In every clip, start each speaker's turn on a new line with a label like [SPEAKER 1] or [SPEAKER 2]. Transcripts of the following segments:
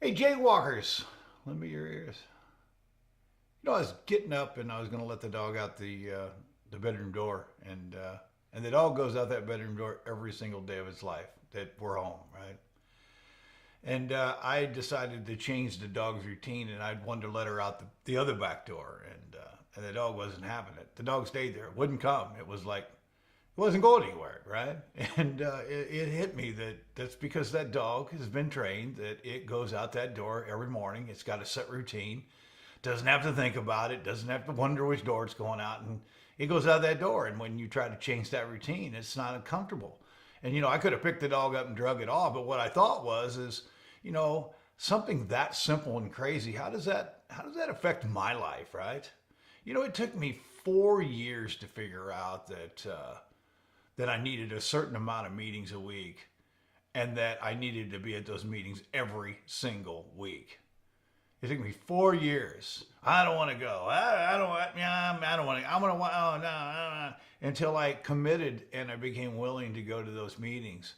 [SPEAKER 1] Hey, Jaywalkers, lend me your ears. I was getting up and I was going to let the dog out the bedroom door, and the dog goes out that bedroom door every single day of its life that we're home, right? And I decided to change the dog's routine, and I wanted to let her out the other back door, and the dog wasn't having it. The dog stayed there, it wouldn't come. It was like it wasn't going anywhere, right? And it hit me that that's because that dog has been trained that it goes out that door every morning. It's got a set routine, doesn't have to think about it, doesn't have to wonder which door it's going out, and it goes out that door. And when you try to change that routine, it's not uncomfortable. And I could have picked the dog up and drug it off, but what I thought is, you know, something that simple and crazy. How does that affect my life, right? It took me 4 years to figure out that I needed a certain amount of meetings a week and that I needed to be at those meetings every single week. It took me 4 years. I don't want to go. I don't. Yeah, I don't want to. I want to. Oh no, until I committed and I became willing to go to those meetings.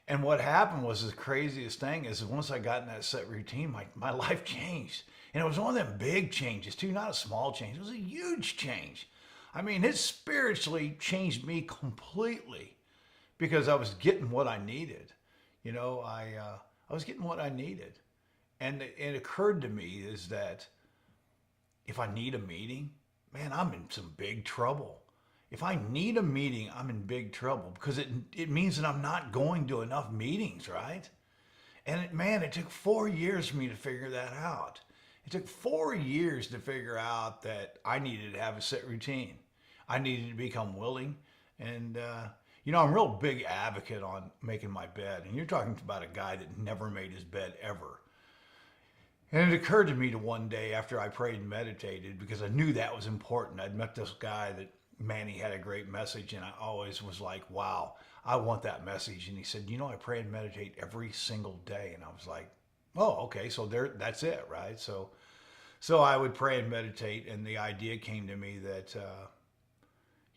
[SPEAKER 1] And what happened was the craziest thing is once I got in that set routine, my life changed. And it was one of them big changes too, not a small change. It was a huge change. I mean, it spiritually changed me completely because I was getting what I needed. I was getting what I needed. And it occurred to me is that if I need a meeting, man, I'm in some big trouble. If I need a meeting, I'm in big trouble because it means that I'm not going to enough meetings, right? And it took 4 years for me to figure that out. It took 4 years to figure out that I needed to have a set routine. I needed to become willing. And, I'm a real big advocate on making my bed. And you're talking about a guy that never made his bed ever. And it occurred to me to one day after I prayed and meditated, because I knew that was important. I'd met this guy that, man, he had a great message. And I always was like, wow, I want that message. And he said, I pray and meditate every single day. And I was like, oh, okay, so that's it, right? So I would pray and meditate, and the idea came to me that,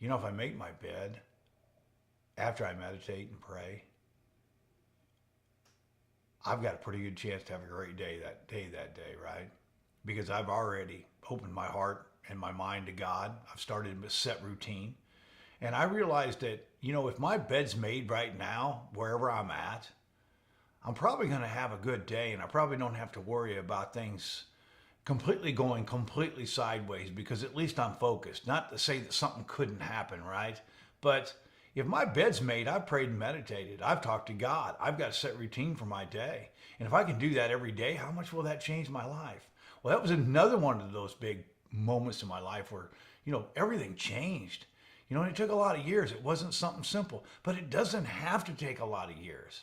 [SPEAKER 1] if I make my bed after I meditate and pray, I've got a pretty good chance to have a great day that day, right? Because I've already opened my heart and my mind to God. I've started a set routine. And I realized that, if my bed's made right now, wherever I'm at, I'm probably going to have a good day, and I probably don't have to worry about things going completely sideways because at least I'm focused. Not to say that something couldn't happen, right? But if my bed's made, I've prayed and meditated. I've talked to God. I've got a set routine for my day. And if I can do that every day, how much will that change my life? Well, that was another one of those big moments in my life where, everything changed. And it took a lot of years. It wasn't something simple, but it doesn't have to take a lot of years.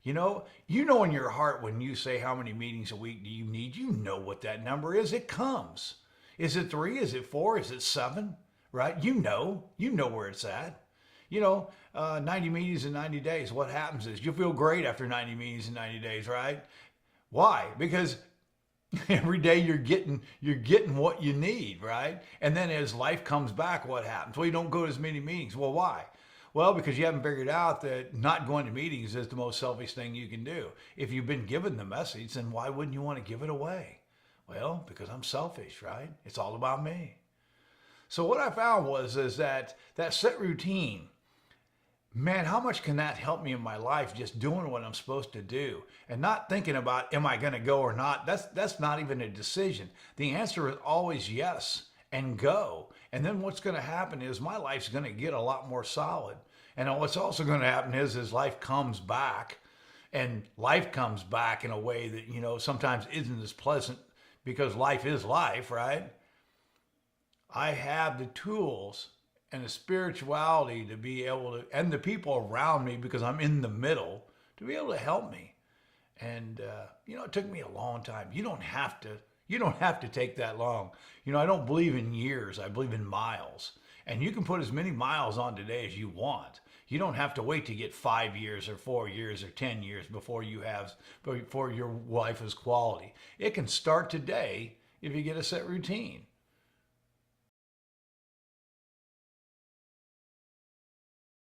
[SPEAKER 1] You know in your heart when you say how many meetings a week do you need, you know what that number is. It comes. Is it 3? Is it 4? Is it 7? Right? You know where it's at. 90 meetings in 90 days. What happens is you feel great after 90 meetings in 90 days, right? Why? Because every day you're getting what you need, right? And then as life comes back, what happens? Well, you don't go to as many meetings. Well, why? Well, because you haven't figured out that not going to meetings is the most selfish thing you can do. If you've been given the message, then why wouldn't you want to give it away? Well, because I'm selfish, right? It's all about me. So what I found is that set routine, man, how much can that help me in my life just doing what I'm supposed to do and not thinking about, am I going to go or not? That's not even a decision. The answer is always yes and go. And then what's going to happen is my life's going to get a lot more solid. And what's also going to happen is life comes back, and life comes back in a way that, sometimes isn't as pleasant because life is life, right? I have the tools and the spirituality to be able to, and the people around me, because I'm in the middle, to be able to help me. And, it took me a long time. You don't have to take that long. I don't believe in years. I believe in miles. And you can put as many miles on today as you want. You don't have to wait to get 5 years or 4 years or 10 years before your life is quality. It can start today if you get a set routine.